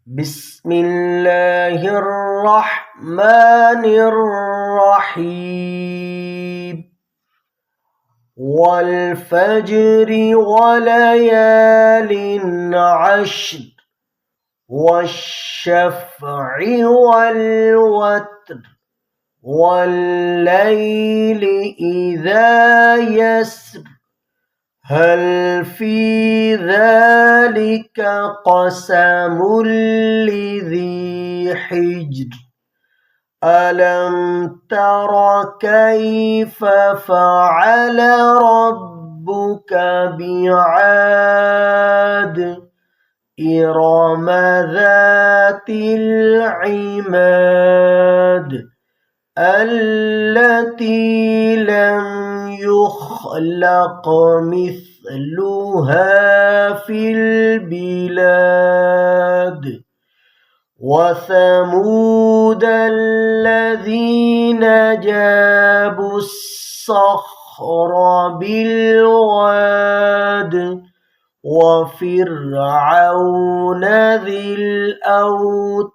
بسم الله الرحمن الرحيم والفجر وليال عشر والشفع والوتر والليل إذا يسر هل في ذلك قسم لذي حجر ألم تر كيف فعل ربك بعاد إرم ذات العماد التي لم يخلق مثلها في البلاد وثمود الذين جابوا الصخر بالواد وفرعون ذي الأوتاد